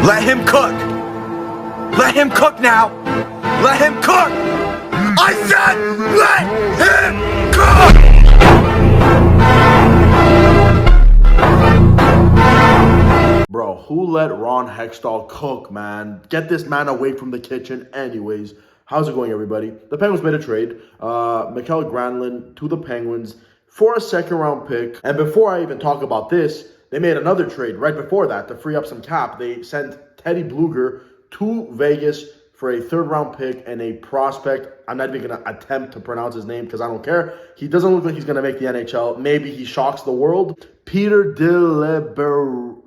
Let him cook. Let him cook now. Let him cook. I said let him cook. Bro, who let Ron Hextall cook, man? Get this man away from the kitchen anyways. How's it going, everybody? The Penguins made a trade. Mikael Grandlund to the Penguins for a second-round pick. And before I even talk about this, they made another trade right before that to free up some cap. They sent Teddy Blueger to Vegas for a third-round pick and a prospect. I'm not even going to attempt to pronounce his name because I don't care. He doesn't look like he's going to make the NHL. Maybe he shocks the world. Peter Deliberator.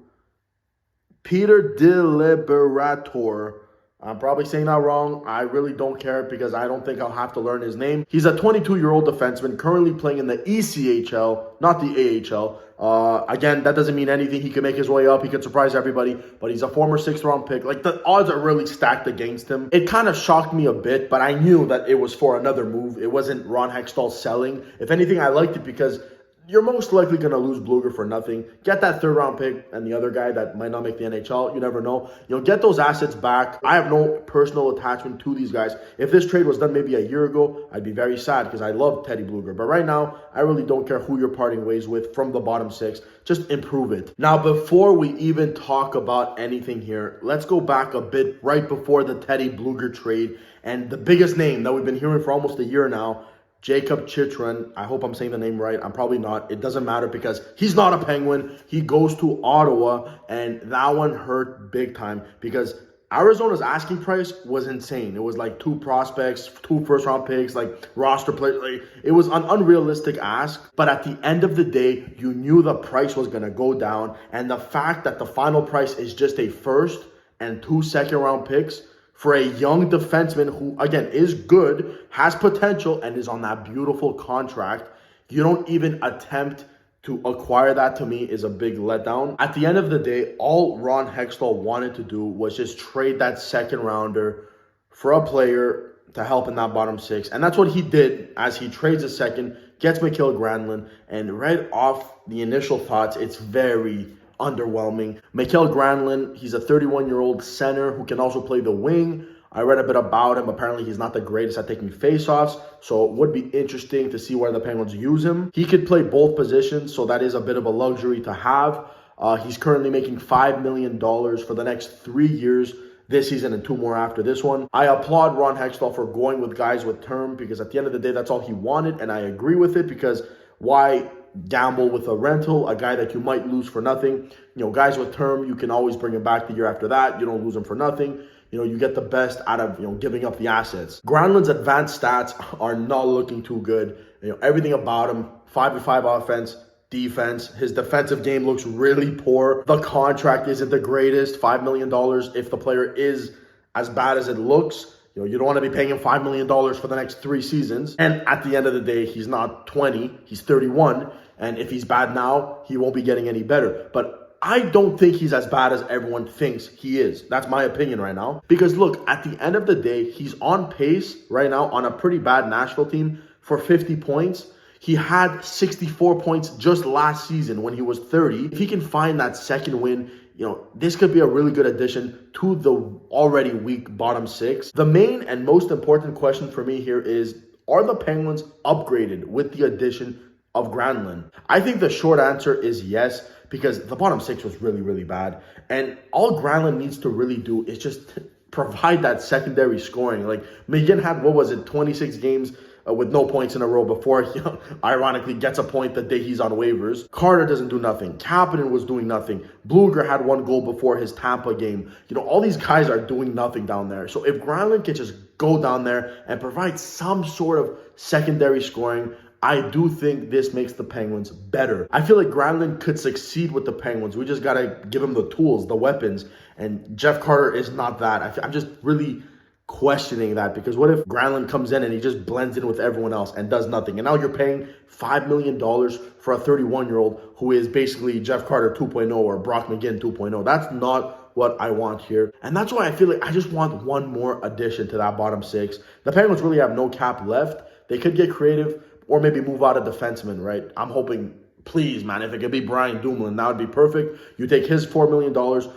I'm probably saying that wrong. I really don't care because I don't think I'll have to learn his name. He's a 22-year-old defenseman currently playing in the ECHL, not the AHL. Again, that doesn't mean anything. He can make his way up. He can surprise everybody. But he's a former 6th-round pick. Like, the odds are really stacked against him. It kind of shocked me a bit, but I knew that it was for another move. It wasn't Ron Hextall selling. If anything, I liked it because you're most likely going to lose Blueger for nothing. Get that third-round pick and the other guy that might not make the NHL. You never know. Get those assets back. I have no personal attachment to these guys. If this trade was done maybe a year ago, I'd be very sad because I love Teddy Blueger. But right now, I really don't care who you're parting ways with from the bottom 6. Just improve it. Now, before we even talk about anything here, let's go back a bit right before the Teddy Blueger trade. And the biggest name that we've been hearing for almost a year now, Jacob Chychrun. I hope I'm saying the name right. I'm probably not. It doesn't matter because he's not a Penguin. He goes to Ottawa, and that one hurt big time because Arizona's asking price was insane. It was like 2 prospects, 2 first-round picks, like roster players. Like, it was an unrealistic ask. But at the end of the day, you knew the price was going to go down. And the fact that the final price is just a first and 2 second-round picks for a young defenseman who, again, is good, has potential, and is on that beautiful contract, you don't even attempt to acquire that, to me, is a big letdown. At the end of the day, all Ron Hextall wanted to do was just trade that second rounder for a player to help in that bottom 6. And that's what he did as he trades a second, gets Mikael Grandlund, and right off the initial thoughts, it's very underwhelming. Mikael Grandlund, he's a 31-year-old center who can also play the wing. I read a bit about him. Apparently, he's not the greatest at taking faceoffs, so it would be interesting to see where the Penguins use him. He could play both positions, so that is a bit of a luxury to have. He's currently making $5 million for the next 3 years, this season and 2 more after this one. I applaud Ron Hextall for going with guys with term because at the end of the day, that's all he wanted, and I agree with it because why gamble with a rental, a guy that you might lose for nothing? Guys with term, you can always bring him back the year after that. You don't lose him for nothing. You get the best out of, giving up the assets. Granlund's advanced stats are not looking too good. Everything about him, 5-5 offense, defense. His defensive game looks really poor. The contract isn't the greatest, $5 million if the player is as bad as it looks. You don't want to be paying him $5 million for the next 3 seasons. And at the end of the day, he's not 20, he's 31. And if he's bad now, he won't be getting any better. But I don't think he's as bad as everyone thinks he is. That's my opinion right now. Because look, at the end of the day, he's on pace right now on a pretty bad Nashville team for 50 points. He had 64 points just last season when he was 30. If he can find that second win, this could be a really good addition to the already weak bottom 6. The main and most important question for me here is, are the Penguins upgraded with the addition of Granlund? I think the short answer is yes, because the bottom 6 was really, really bad. And all Granlund needs to really do is just provide that secondary scoring. Like, McGinn had, 26 games with no points in a row before he ironically gets a point the day he's on waivers. Carter doesn't do nothing. Kapanen was doing nothing. Blueger had 1 goal before his Tampa game. All these guys are doing nothing down there. So if Granlund can just go down there and provide some sort of secondary scoring, I do think this makes the Penguins better. I feel like Granlund could succeed with the Penguins. We just got to give him the tools, the weapons. And Jeff Carter is not that. I'm just really questioning that because what if Granlund comes in and he just blends in with everyone else and does nothing? And now you're paying $5 million for a 31-year-old who is basically Jeff Carter 2.0 or Brock McGinn 2.0. That's not what I want here. And that's why I feel like I just want one more addition to that bottom 6. The Penguins really have no cap left. They could get creative or maybe move out a defenseman, right? I'm hoping Please, man, if it could be Brian Dumoulin, that would be perfect. You take his $4 million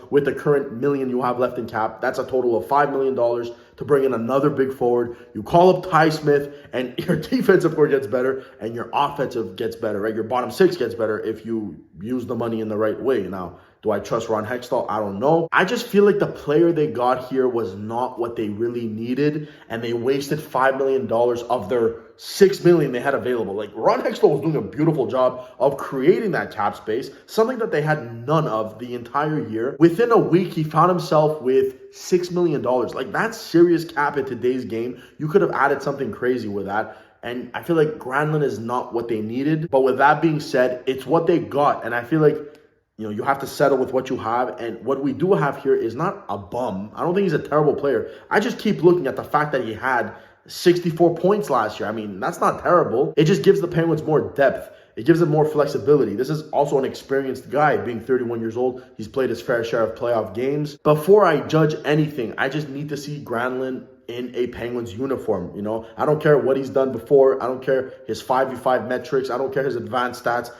with the current million you have left in cap. That's a total of $5 million to bring in another big forward. You call up Ty Smith, and your defensive core gets better, and your offensive gets better, right? Your bottom six gets better if you use the money in the right way. Now, do I trust Ron Hextall? I don't know. I just feel like the player they got here was not what they really needed, and they wasted $5 million of their $6 million they had available. Like, Ron Hextall was doing a beautiful job of creating that cap space, something that they had none of the entire year. Within a week, he found himself with $6 million. Like, that's serious cap in today's game. You could have added something crazy with that. And I feel like Granlund is not what they needed. But with that being said, it's what they got. And I feel like, you have to settle with what you have. And what we do have here is not a bum. I don't think he's a terrible player. I just keep looking at the fact that he had 64 points last year. I mean, that's not terrible. It just gives the Penguins more depth. It gives them more flexibility. This is also an experienced guy, being 31 years old. He's played his fair share of playoff games. Before I judge anything, I just need to see Granlund in a Penguins uniform. I don't care what he's done before. I don't care his 5v5 metrics. I don't care his advanced stats.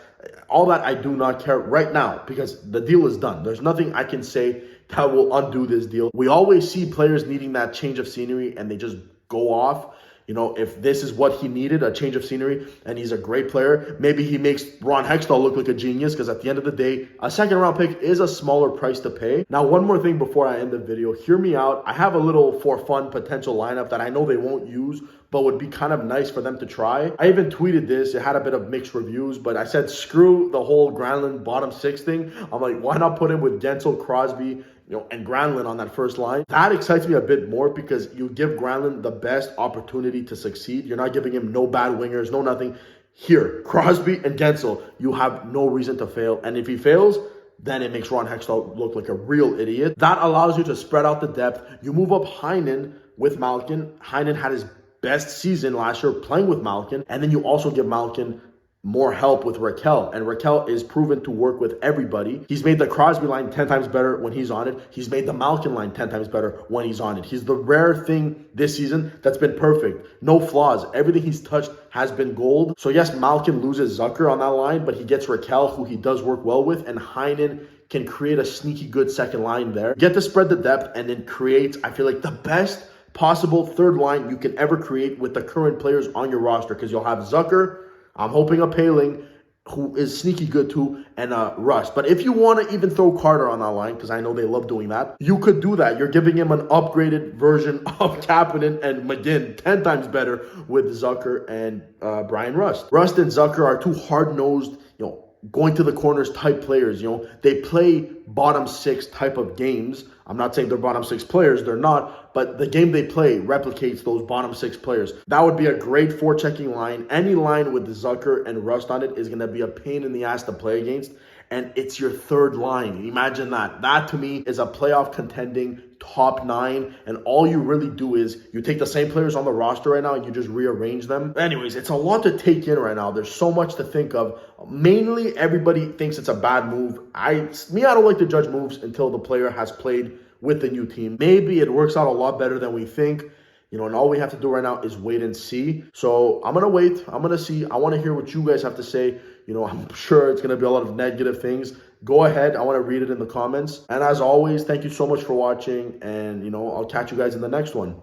All that I do not care right now, because the deal is done. There's nothing I can say that will undo this deal. We always see players needing that change of scenery and they just go off. If this is what he needed, a change of scenery, and he's a great player, maybe he makes Ron Hextall look like a genius, because at the end of the day, a second-round pick is a smaller price to pay. Now, one more thing before I end the video. Hear me out. I have a little for fun potential lineup that I know they won't use, but would be kind of nice for them to try. I even tweeted this. It had a bit of mixed reviews, but I said, screw the whole Granlund bottom six thing. I'm like, why not put him with Gensel, Crosby, and Granlund on that first line? That excites me a bit more, because you give Granlund the best opportunity to succeed. You're not giving him no bad wingers, no nothing. Here, Crosby and Gensel, you have no reason to fail. And if he fails, then it makes Ron Hextall look like a real idiot. That allows you to spread out the depth. You move up Heinen with Malkin. Heinen had his best season last year playing with Malkin. And then you also give Malkin more help with Raquel, and Raquel is proven to work with everybody. He's made the Crosby line 10 times better when he's on it. He's made the Malkin line 10 times better when he's on it. He's the rare thing this season that's been perfect. No flaws. Everything he's touched has been gold. So yes, Malkin loses Zucker on that line, but he gets Raquel, who he does work well with, and Heinen can create a sneaky good second line there. Get to spread the depth and then create, I feel like, the best possible third line you can ever create with the current players on your roster, because you'll have Zucker, I'm hoping a Paling, who is sneaky good too, and Rust. But if you want to even throw Carter on that line, because I know they love doing that, you could do that. You're giving him an upgraded version of Kapanen and McGinn, 10 times better with Zucker and Brian Rust. Rust and Zucker are two hard-nosed, going to the corners type players. They play bottom six type of games. I'm not saying they're bottom six players, they're not, but the game they play replicates those bottom six players. That would be a great forechecking line. Any line with Zucker and Rust on it is going to be a pain in the ass to play against, and it's your third line. Imagine that. That to me is a playoff contending top nine, and all you really do is you take the same players on the roster right now and you just rearrange them. Anyways, it's a lot to take in right now. There's so much to think of. Mainly, everybody thinks it's a bad move. I don't like to judge moves until the player has played with the new team. Maybe it works out a lot better than we think. And all we have to do right now is wait and see. So I'm going to wait. I'm going to see. I want to hear what you guys have to say. I'm sure it's going to be a lot of negative things. Go ahead. I want to read it in the comments. And as always, thank you so much for watching. And, I'll catch you guys in the next one.